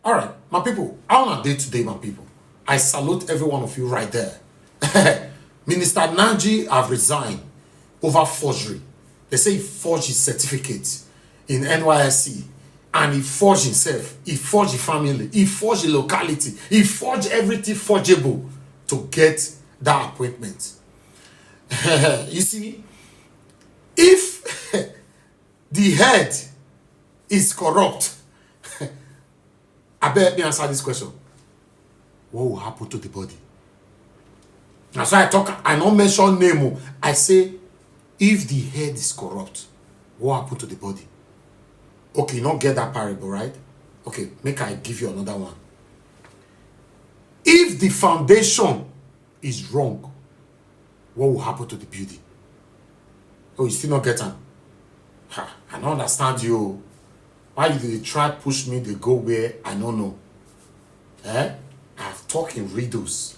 All right, my people, how on a day today, my people? I salute every one of you right there. Minister Nnaji have resigned over forgery. They say he forged his certificate in NYSC, and he forged himself, he forged his family, he forged the locality, he forged everything forgeable to get that appointment. You see, if the head is corrupt, I bet me answer this question. What will happen to the body? That's why I don't mention name. I say, if the head is corrupt, what happened to the body? Okay, you don't get that parable, right? Okay, make I give you another one. If the foundation is wrong, what will happen to the building? Oh, you still not get them? I don't understand you. Why you they try push me, they go where I don't know. I've talked in riddles.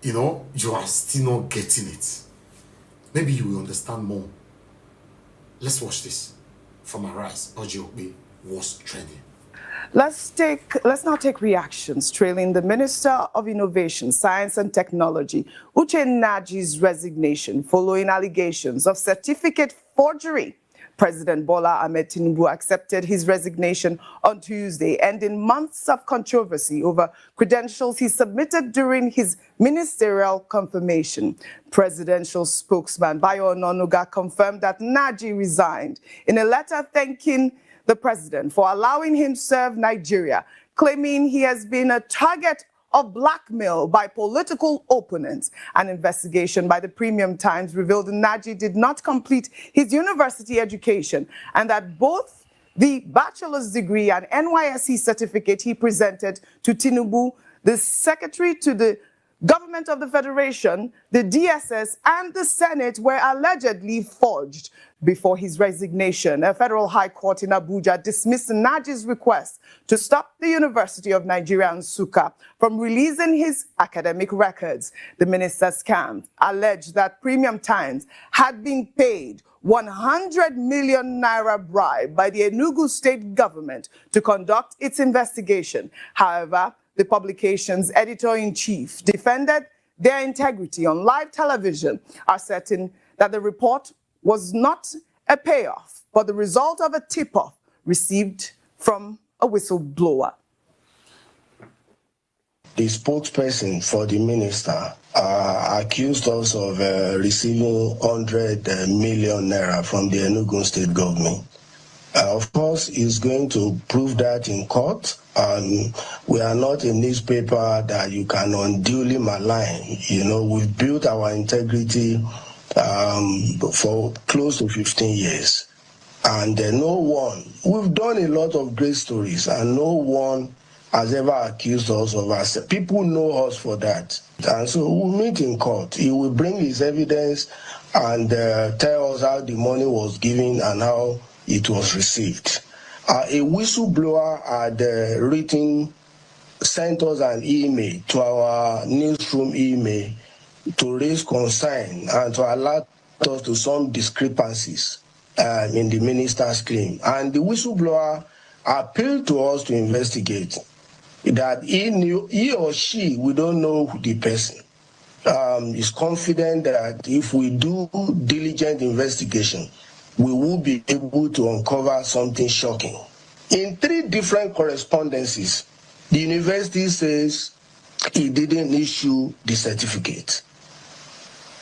You know, you are still not getting it. Maybe you will understand more. Let's watch this. From Arise, Oji was trending. Let's now take reactions trailing the Minister of Innovation, Science and Technology, Nnaji's resignation following allegations of certificate forgery. President Bola Ahmed Tinubu accepted his resignation on Tuesday, ending months of controversy over credentials he submitted during his ministerial confirmation. Presidential spokesman Bayo Ononuga confirmed that Nnaji resigned in a letter thanking the president for allowing him serve Nigeria, claiming he has been a target of blackmail by political opponents. An investigation by the Premium Times revealed Nnaji did not complete his university education and that both the bachelor's degree and NYSC certificate he presented to Tinubu, the secretary to the government of the Federation, the DSS, and the Senate were allegedly forged. Before his resignation, a federal high court in Abuja dismissed Nnaji's request to stop the University of Nigeria, Nsukka, from releasing his academic records. The minister's camp alleged that Premium Times had been paid 100 million naira bribe by the Enugu state government to conduct its investigation. However, the publication's editor-in-chief defended their integrity on live television, asserting that the report was not a payoff, but the result of a tip-off received from a whistleblower. The spokesperson for the minister accused us of receiving 100 million naira from the Enugu state government. Of course, he's going to prove that in court. We are not a newspaper that you can unduly malign. You know, we've built our integrity for close to 15 years. And no one, we've done a lot of great stories, and no one has ever accused us of us. People know us for that. And so we'll meet in court. He will bring his evidence and tell us how the money was given and how it was received. A whistleblower had sent us an email to our newsroom email to raise concern and to alert us to some discrepancies in the minister's claim. And the whistleblower appealed to us to investigate that he or she, we don't know the person, is confident that if we do diligent investigation, we will be able to uncover something shocking. In 3 different correspondences, the university says it didn't issue the certificate.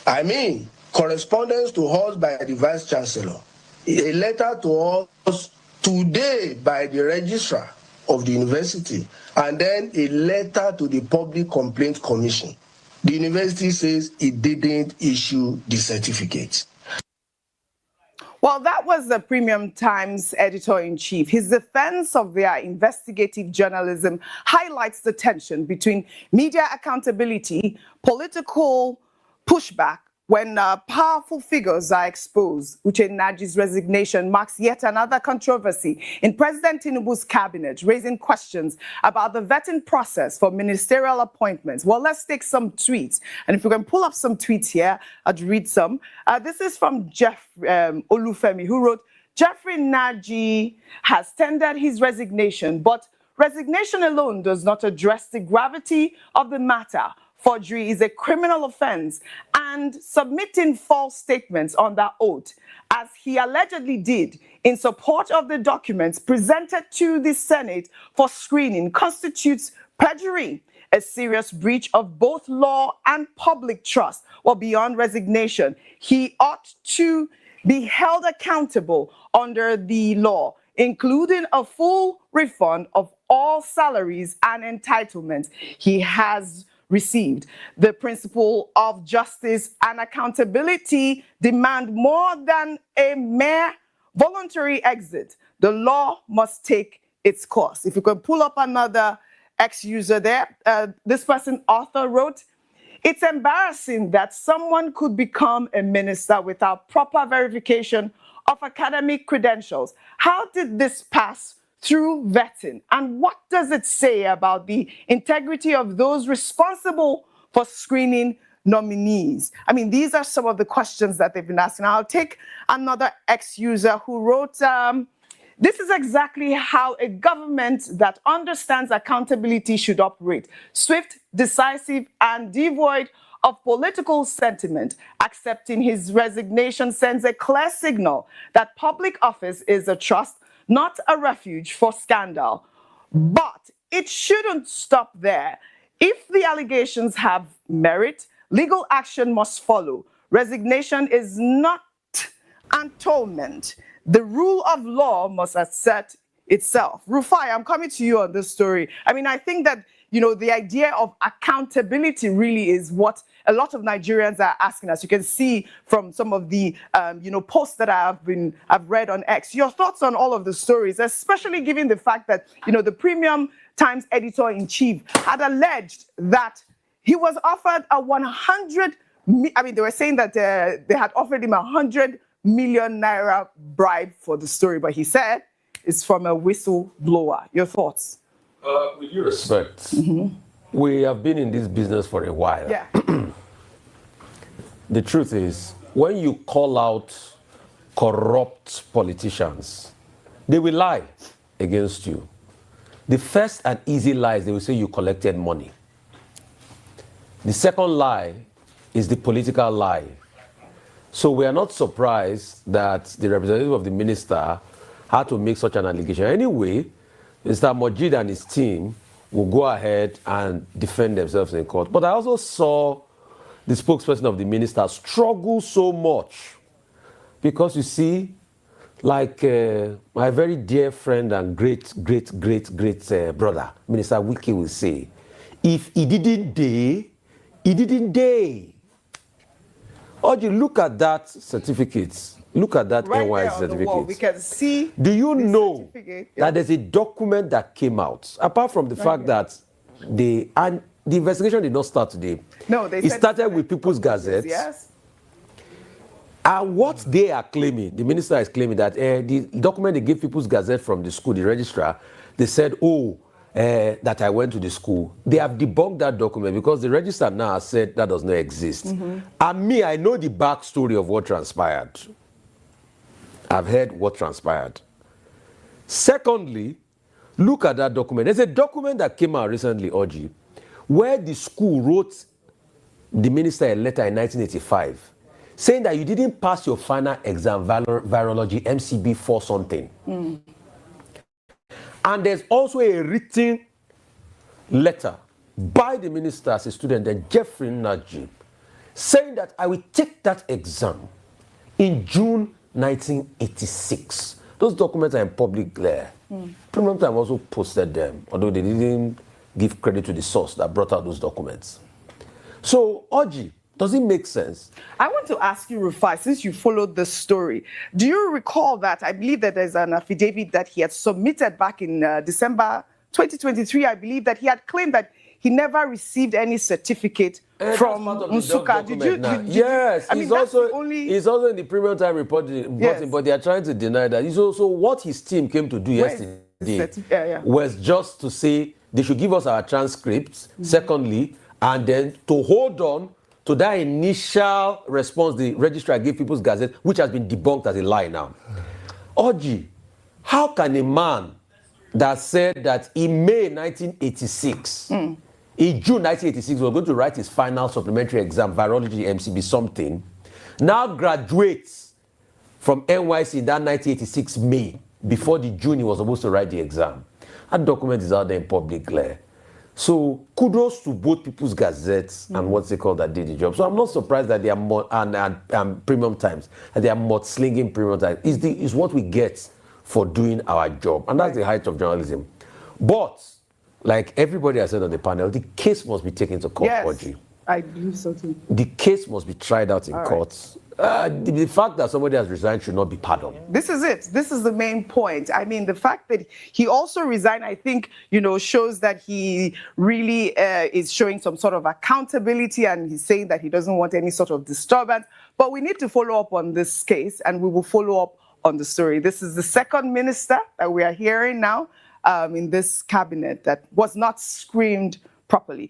I mean, correspondence to us by the Vice Chancellor, a letter to us today by the Registrar of the university, and then a letter to the Public Complaints Commission. The university says it didn't issue the certificate. Well, that was the Premium Times editor-in-chief. His defense of their investigative journalism highlights the tension between media accountability, political pushback, when powerful figures are exposed. Nnaji's resignation marks yet another controversy in President Tinubu's cabinet, raising questions about the vetting process for ministerial appointments. Well, let's take some tweets. And if we can pull up some tweets here, I'd read some. This is from Jeff Olufemi, who wrote, Jeffrey Nnaji has tendered his resignation, but resignation alone does not address the gravity of the matter. Forgery is a criminal offense, and submitting false statements under oath, as he allegedly did in support of the documents presented to the Senate for screening, constitutes perjury, a serious breach of both law and public trust. Well, beyond resignation, he ought to be held accountable under the law, including a full refund of all salaries and entitlements he has received. The principle of justice and accountability demand more than a mere voluntary exit. The law must take its course. If you can pull up another ex-user there, this person, author, wrote, "It's embarrassing that someone could become a minister without proper verification of academic credentials. How did this pass through vetting? And what does it say about the integrity of those responsible for screening nominees?" I mean, these are some of the questions that they've been asking. I'll take another ex-user who wrote, "This is exactly how a government that understands accountability should operate. Swift, decisive, and devoid of political sentiment. Accepting his resignation sends a clear signal that public office is a trust, not a refuge for scandal. But it shouldn't stop there. If the allegations have merit, legal action must follow. Resignation is not atonement. The rule of law must assert itself." Rufai, I'm coming to you on this story. I mean, I think that, you know, the idea of accountability really is what a lot of Nigerians are asking us. You can see from some of the, you know, posts that I've read on X. Your thoughts on all of the stories, especially given the fact that, you know, the Premium Times editor-in-chief had alleged that he was offered a 100, I mean, they were saying that they had offered him 100 million naira bribe for the story, but he said it's from a whistleblower. Your thoughts? With due respect, we have been in this business for a while. Yeah. The truth is, when you call out corrupt politicians, they will lie against you. The first and easy lie is they will say you collected money. The second lie is the political lie. So we are not surprised that the representative of the minister had to make such an allegation. Anyway, Mr. Mojeed and his team will go ahead and defend themselves in court. But I also saw the spokesperson of the minister struggle so much because, you see, like my very dear friend and great brother, Minister Wiki, will say, if he didn't day, he didn't day. Or you look at that certificate. Look at that Right NY there on the certificate. wall, we can see. Do you know certificate, that there's a document that came out, apart from the fact that the investigation did not start today. No, they it said started with People's Gazette. Yes. And what they are claiming, the minister is claiming that the document they gave People's Gazette from the school, the registrar, they said, that I went to the school. They have debunked that document because the registrar now has said that does not exist. And me, I know the backstory of what transpired. I've heard what transpired. Secondly, look at that document. There's a document that came out recently, Oji, where the school wrote the minister a letter in 1985 saying that you didn't pass your final exam, virology, MCB 4 something. And there's also a written letter by the minister as a student, then Jeffrey Nnaji, saying that I will take that exam in June 1986. Those documents are in public there. Premium Time also posted them, although they didn't give credit to the source that brought out those documents. So, Oji, does it make sense? I want to ask you, Rufai, since you followed the story, do you recall that I believe that there's an affidavit that he had submitted back in December 2023, I believe that he had claimed that he never received any certificate from Nsukka. Yes, I mean, he's also in the Premium Time reporting, Yes. but they are trying to deny that. He's also what his team came to do yesterday was just to say they should give us our transcripts, secondly, and then to hold on to that initial response the registrar gave People's Gazette, which has been debunked as a lie now. Oji, how can a man that said that in May 1986, in June 1986, he was going to write his final supplementary exam, virology, MCB something, now graduates from NYC in that 1986 May, before the June he was supposed to write the exam. That document is out there in public glare. So kudos to both People's Gazettes and what's it called that did the job. So I'm not surprised that they are and Premium Times, that they are mudslinging Premium Times. Is what we get for doing our job, and that's the height of journalism. But like everybody has said on the panel, the case must be taken to court. Yes, Forgery. I believe so too. The case must be tried out in courts. The fact that somebody has resigned should not be pardoned. This is it. This is the main point. I mean, the fact that he also resigned, I think, shows that he really is showing some sort of accountability, and he's saying that he doesn't want any sort of disturbance. But we need to follow up on this case, and we will follow up on the story. This is the second minister that we are hearing now in this cabinet that was not screened properly.